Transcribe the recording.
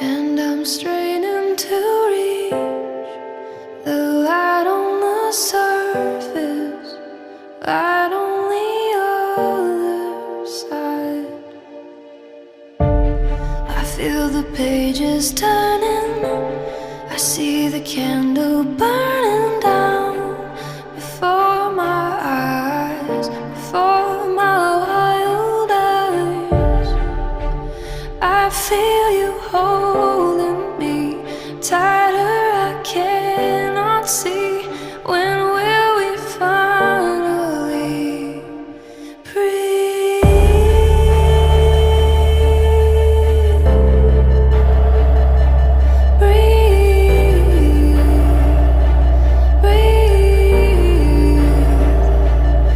And I'm straining to reach the light on the surface, light on the other side. I feel the pages turning, I see the candle burn.